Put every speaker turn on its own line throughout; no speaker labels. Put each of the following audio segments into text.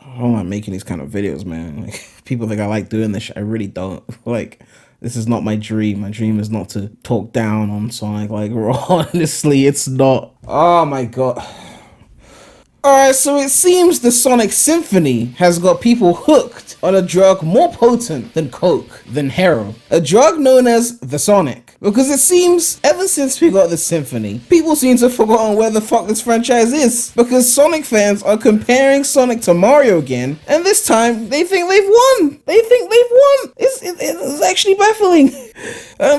I don't like making these kind of videos, man. Like, people think I like doing this shit. I really don't. Like, this is not my dream. My dream is not to talk down on Sonic. Like, honestly, it's not. Oh my god. Alright, so it seems the Sonic Symphony has got people hooked on a drug more potent than Coke, than heroin. A drug known as the Sonic. Because it seems, ever since we got the Symphony, people seem to have forgotten where the fuck this franchise is. Because Sonic fans are comparing Sonic to Mario again, and this time, they think they've won! They think they've won! It's actually baffling.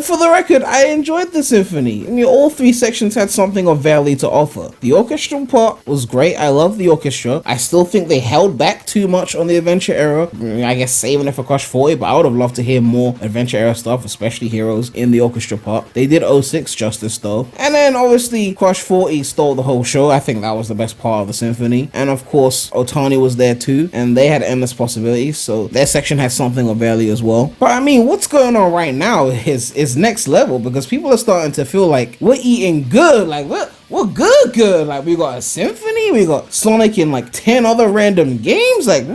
For the record, I enjoyed the Symphony. I mean, all three sections had something of value to offer. The orchestral part was great. I love the orchestra. I still think they held back too much on the adventure era. I guess saving it for Crush 40, but I would have loved to hear more adventure era stuff, especially heroes in the orchestra part. They did 06 justice though. And then obviously Crush 40 stole the whole show. I think that was the best part of the Symphony. And of course, Otani was there too, and they had endless possibilities, so their section had something of value as well. But I mean, what's going on right now is next level, because people are starting to feel like we're eating good. Like, we're good. Like, we got a Symphony, we got Sonic in like 10 other random games. Like,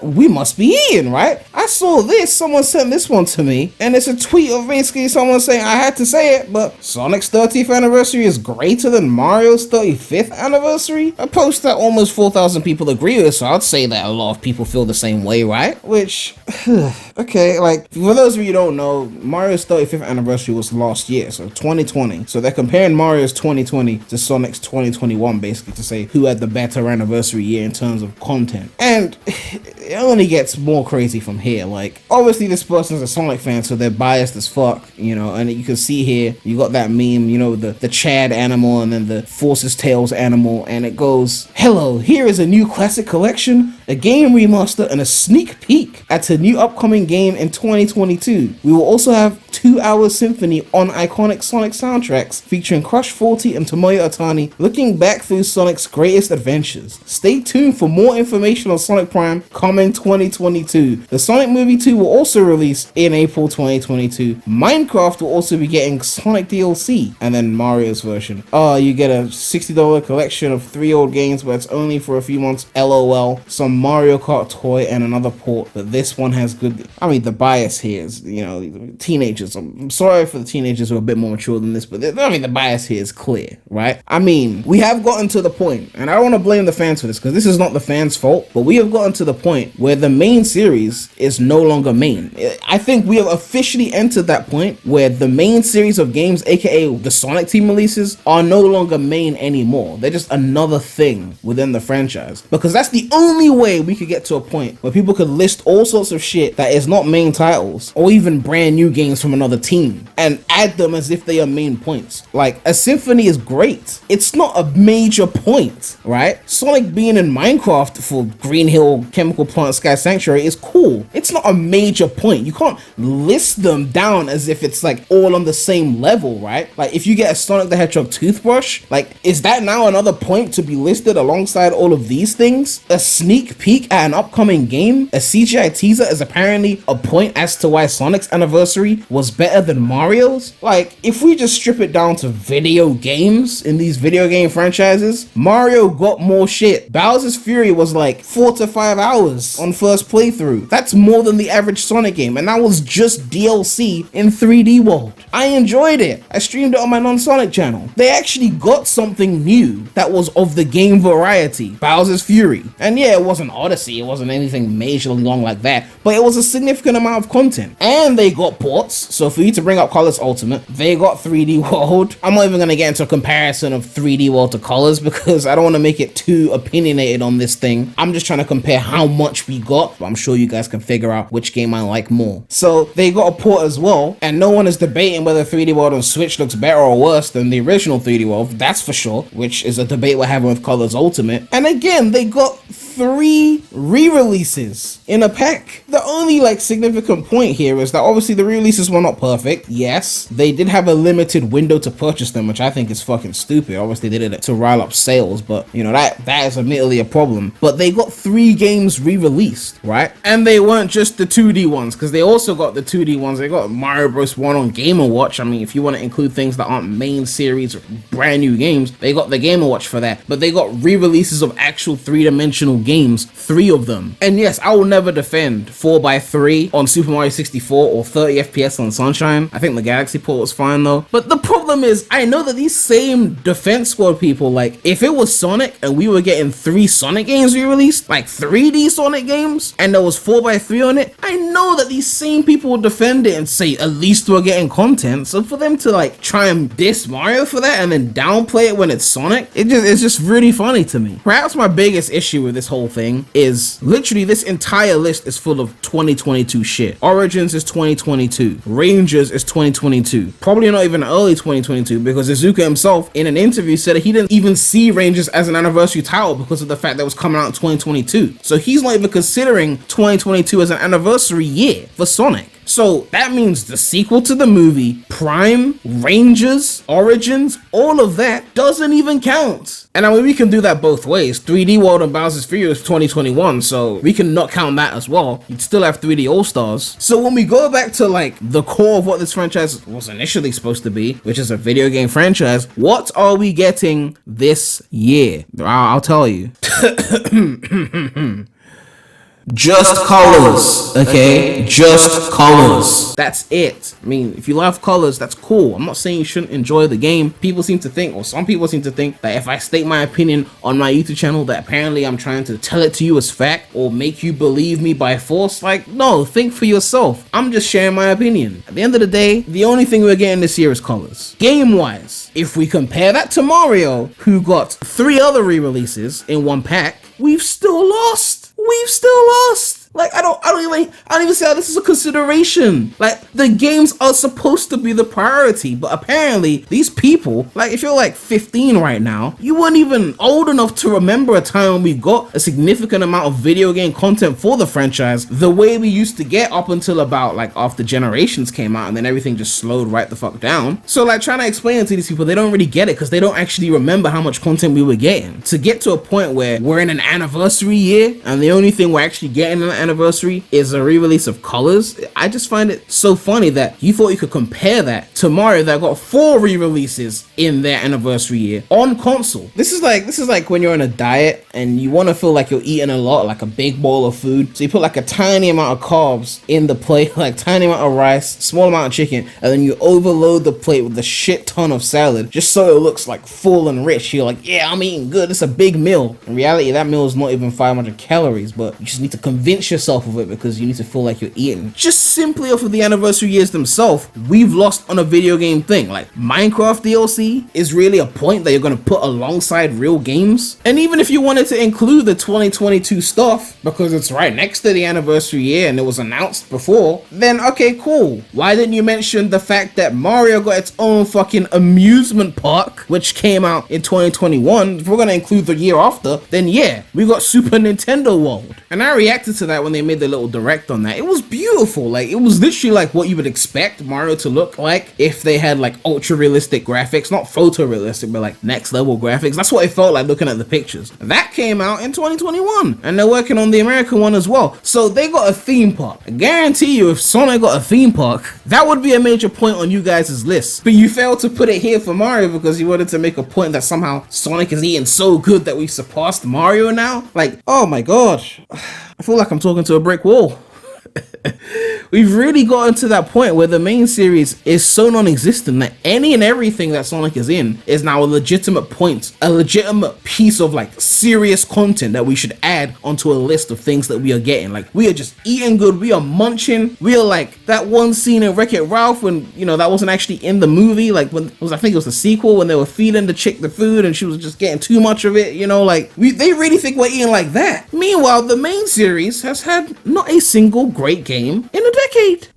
we must be eating, right? I saw this, someone sent this one to me, and it's a tweet of basically someone saying, I had to say it, but Sonic's 30th anniversary is greater than Mario's 35th anniversary. A post that almost 4,000 people agree with, so I'd say that a lot of people feel the same way, right? Which, okay, like, for those of you who don't know, Mario's 35th anniversary was last year, so 2020. So they're comparing Mario's 2020 to Sonic's 2021, basically, to say who had the better anniversary year in terms of content. And it only gets more crazy from here. Like, obviously this person's a Sonic fan, so they're biased as fuck, you know, and you can see here, you got that meme, you know, the Chad animal and then the Forces Tails animal, and it goes, hello, here is a new classic collection, a game remaster, and a sneak peek at a new upcoming game in 2022. We will also have 2-hour symphony on iconic Sonic soundtracks featuring Crush 40 and Tomoyo Otani looking back through Sonic's greatest adventures. Stay tuned for more information on Sonic Prime coming 2022. The Sonic Movie 2 will also release in April 2022. Minecraft will also be getting Sonic DLC, and then Mario's version. You get a $60 collection of 3 old games, but it's only for a few months, LOL. Some Mario Kart toy and another port, but this one has good. I mean, the bias here is, you know, teenagers. I'm sorry for the teenagers who are a bit more mature than this, but I mean, the bias here is clear, right? I mean, we have gotten to the point, and I don't want to blame the fans for this, because this is not the fans' fault, but we have gotten to the point where the main series is no longer main. I think we have officially entered that point where the main series of games, aka the Sonic Team releases, are no longer main anymore. They're just another thing within the franchise, because that's the only way we could get to a point where people could list all sorts of shit that is not main titles, or even brand new games from another team, and add them as if they are main points. Like, a Symphony is great. It's not a major point, right? Sonic being in Minecraft for Green Hill, Chemical Plant, Sky Sanctuary is cool. It's not a major point. You can't list them down as if it's like all on the same level, right? Like, if you get a Sonic the Hedgehog toothbrush, like, is that now another point to be listed alongside all of these things? A sneak peek at an upcoming game? A CGI teaser is apparently a point as to why Sonic's anniversary was better than Mario's? Like, if we just strip it down to video games in these video game franchises, Mario got more shit. Bowser's Fury was like 4 to 5 hours on first playthrough. That's more than the average Sonic game, and that was just DLC in 3D World. I enjoyed it. I streamed it on my non-Sonic channel. They actually got something new that was of the game variety. Bowser's Fury. And yeah, it wasn't Odyssey, it wasn't anything majorly long like that, but it was a significant amount of content. And they got ports, so for you to bring up Colors Ultimate, they got 3D World. I'm not even going to get into a comparison of 3D World to Colors, because I don't want to make it too opinionated on this thing. I'm just trying to compare how much we got, but I'm sure you guys can figure out which game I like more. So they got a port as well, and no one is debating whether 3D World on Switch looks better or worse than the original 3D World, that's for sure, which is a debate we're having with Colors Ultimate. And again, they got 3 re-releases in a pack. The only like significant point here is that obviously the re-releases were not perfect. Yes, they did have a limited window to purchase them, which I think is fucking stupid. Obviously they did it to rile up sales, but you know, that is admittedly a problem. But they got 3 games re-released, right? And they weren't just the 2D ones, because they also got the 2D ones. They got Mario Bros 1 on Game & Watch. I mean, if you want to include things that aren't main series or brand new games, they got the Game & Watch for that. But they got re-releases of actual 3-dimensional games, 3 of them. And yes, I will never defend 4x3 on Super Mario 64 or 30 FPS on Sunshine. I think the Galaxy port was fine though. But the problem is, I know that these same Defense Squad people, like, if it was Sonic and we were getting 3 Sonic games re-released, like 3D Sonic games, and there was 4x3 on it, I know that these same people would defend it and say, at least we're getting content. So for them to like try and diss Mario for that and then downplay it when it's Sonic, it's just really funny to me. Perhaps my biggest issue with this whole thing is literally this entire list is full of 2022 shit. Origins is 2022. Rangers is 2022. Probably not even early 2022, because Izuka himself in an interview said that he didn't even see Rangers as an anniversary title because of the fact that it was coming out in 2022. So he's not even considering 2022 as an anniversary year for Sonic. So that means the sequel to the movie, Prime, Rangers, Origins, all of that doesn't even count. And I mean, we can do that both ways. 3D World and Bowser's Fury is 2021, so we can not count that as well. You'd still have 3D All-Stars. So when we go back to like the core of what this franchise was initially supposed to be, which is a video game franchise, what are we getting this year? I'll tell you. Just colors, okay? Just colors. That's it. I mean, if you love colors, that's cool. I'm not saying you shouldn't enjoy the game. People seem to think, or some people seem to think, that if I state my opinion on my YouTube channel, that apparently I'm trying to tell it to you as fact or make you believe me by force. Like, no, think for yourself. I'm just sharing my opinion. At the end of the day, the only thing we're getting this year is colors. Game-wise, if we compare that to Mario, who got 3 other re-releases in one pack, we've still lost. We've still lost. Like, I don't even see how this is a consideration. Like, the games are supposed to be the priority, but apparently these people, like, if you're like 15 right now, you weren't even old enough to remember a time when we got a significant amount of video game content for the franchise the way we used to get up until about like after Generations came out, and then everything just slowed right the fuck down. So like, trying to explain it to these people, they don't really get it because they don't actually remember how much content we were getting. To get to a point where we're in an anniversary year and the only thing we're actually getting in an anniversary is a re-release of Colors, I just find it so funny that you thought you could compare that to Mario that got 4 re-releases in their anniversary year on console. This is like when you're on a diet and you want to feel like you're eating a lot, like a big bowl of food, so you put like a tiny amount of carbs in the plate, like tiny amount of rice, small amount of chicken, and then you overload the plate with a shit ton of salad just so it looks like full and rich. You're like, yeah, I'm eating good, it's a big meal. In reality, that meal is not even 500 calories, but you just need to convince yourself of it because you need to feel like you're eating. Just simply off of the anniversary years themselves, we've lost on a video game thing. Like, Minecraft DLC is really a point that you're going to put alongside real games. And even if you wanted to include the 2022 stuff because it's right next to the anniversary year and it was announced before, then okay, cool. Why didn't you mention the fact that Mario got its own fucking amusement park, which came out in 2021? If we're going to include the year after, then yeah, we got Super Nintendo World. And I reacted to that when they made the little direct on that. It was beautiful. Like, it was literally like what you would expect Mario to look like if they had like ultra realistic graphics, not photorealistic, but like next level graphics. That's what it felt like looking at the pictures. That came out in 2021 and they're working on the American one as well. So they got a theme park. I guarantee you if Sonic got a theme park, that would be a major point on you guys' list. But you failed to put it here for Mario because you wanted to make a point that somehow Sonic is eating so good that we surpassed Mario now. Like, oh my gosh. I feel like I'm talking to a brick wall. We've really gotten to that point where the main series is so non-existent that any and everything that Sonic is in is now a legitimate point, a legitimate piece of like serious content that we should add onto a list of things that we are getting. Like, we are just eating good, we are munching, we are like that one scene in Wreck-It Ralph when, you know, that wasn't actually in the movie, like when it was, I think it was the sequel, when they were feeding the chick the food and she was just getting too much of it, you know, like they really think we're eating like that. Meanwhile, the main series has had not a single great game in a decade.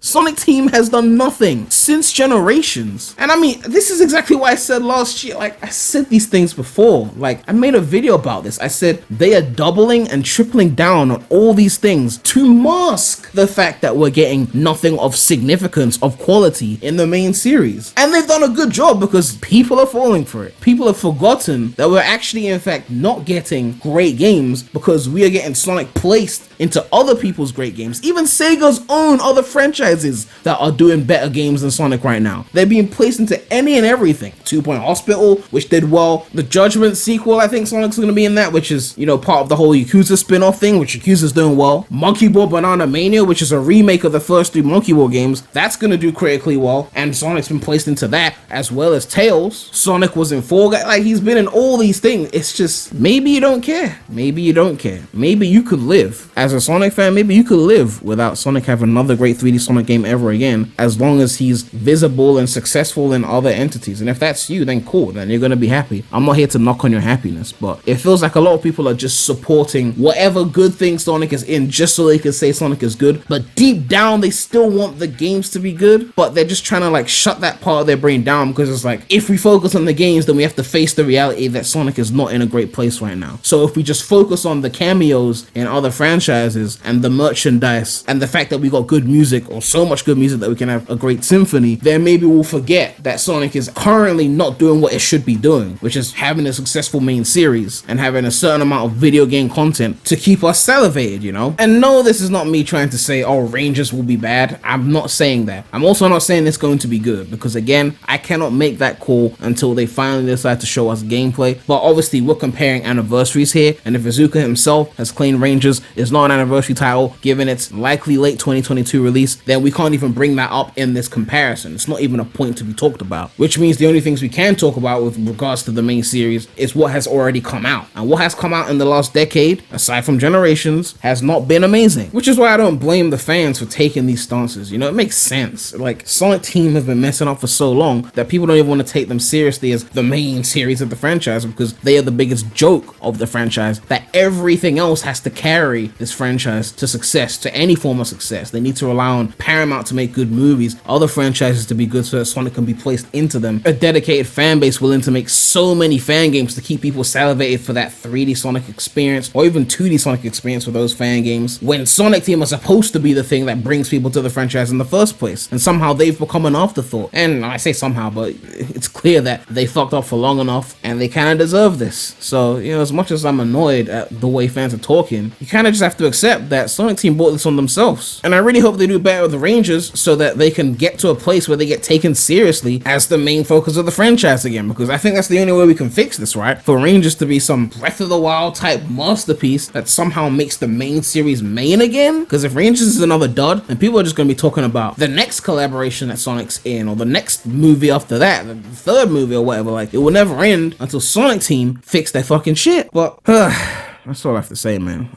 Sonic Team has done nothing since Generations. And I mean, this is exactly what I said last year. Like, I said these things before. Like, I made a video about this. I said they are doubling and tripling down on all these things to mask the fact that we're getting nothing of significance, of quality in the main series. And they've done a good job because people are falling for it. People have forgotten that we're actually, in fact, not getting great games because we are getting Sonic placed into other people's great games. Even Sega studios own other franchises that are doing better games than Sonic right now. They're being placed into any and everything. 2 Point Hospital, which did well. The Judgment sequel, I think Sonic's gonna be in that, which is, part of the whole Yakuza spin-off thing, which Yakuza's doing well. Monkey Ball Banana Mania, which is a remake of the first 3 Monkey Ball games, that's gonna do critically well, and Sonic's been placed into that, as well as Tails. Sonic was in Fall Guys, like, he's been in all these things. It's just, maybe you don't care. Maybe you don't care. Maybe you could live, as a Sonic fan, maybe you could live without Sonic having another great 3D Sonic game ever again, as long as he's visible and successful in other entities. And if that's you, then cool, then you're gonna be happy. I'm not here to knock on your happiness, but it feels like a lot of people are just supporting whatever good thing Sonic is in just so they can say Sonic is good, but deep down they still want the games to be good, but they're just trying to like shut that part of their brain down, because it's like, if we focus on the games, then we have to face the reality that Sonic is not in a great place right now. So if we just focus on the cameos in other franchises and the merchandise and the fact that we got good music, or so much good music that we can have a great symphony, then maybe we'll forget that Sonic is currently not doing what it should be doing, which is having a successful main series and having a certain amount of video game content to keep us salivated, And no, this is not me trying to say, oh, Rangers will be bad. I'm not saying that. I'm also not saying it's going to be good, because again, I cannot make that call until they finally decide to show us gameplay. But obviously we're comparing anniversaries here, and if Iizuka himself has claimed Rangers is not an anniversary title given its likely late 2022 release, then we can't even bring that up in this comparison. It's not even a point to be talked about, which means the only things we can talk about with regards to the main series is what has already come out. And what has come out in the last decade, aside from Generations, has not been amazing, which is why I don't blame the fans for taking these stances. It makes sense. Like, Sonic Team have been messing up for so long that people don't even want to take them seriously as the main series of the franchise, because they are the biggest joke of the franchise, that everything else has to carry this franchise to success, to any form of success. They need to rely on Paramount to make good movies, other franchises to be good so that Sonic can be placed into them, a dedicated fan base willing to make so many fan games to keep people salivated for that 3D Sonic experience, or even 2D Sonic experience for those fan games, when Sonic Team are supposed to be the thing that brings people to the franchise in the first place, and somehow they've become an afterthought. And I say somehow, but it's clear that they fucked up for long enough, and they kind of deserve this. So, as much as I'm annoyed at the way fans are talking, you kind of just have to accept that Sonic Team brought this on themselves. And I really hope they do better with the Rangers so that they can get to a place where they get taken seriously as the main focus of the franchise again, because I think that's the only way we can fix this, right? For Rangers to be some Breath of the Wild type masterpiece that somehow makes the main series main again. Because if Rangers is another dud, then people are just going to be talking about the next collaboration that Sonic's in, or the next movie after that, the third movie or whatever. Like, it will never end until Sonic Team fix their fucking shit. But that's all I have to say, man.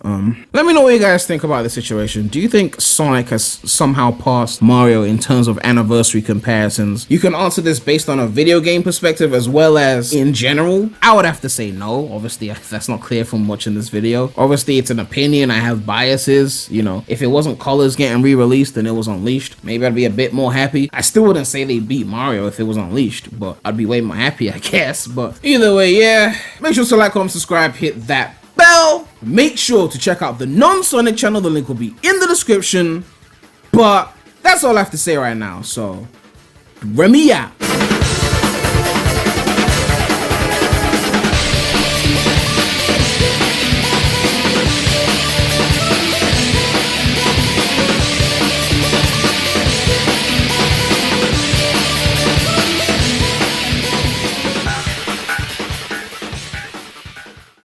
Let me know what you guys think about this situation. Do you think Sonic has somehow passed Mario in terms of anniversary comparisons? You can answer this based on a video game perspective as well as in general. I would have to say no. Obviously, that's not clear from watching this video. Obviously, it's an opinion. I have biases. If it wasn't Colors getting re-released and it was Unleashed, maybe I'd be a bit more happy. I still wouldn't say they beat Mario if it was Unleashed, but I'd be way more happy, I guess. But either way, yeah. Make sure to like, comment, subscribe, hit that bell. Make sure to check out the non-Sonic channel. The link will be in the description. But that's all I have to say right now. So, Premy out.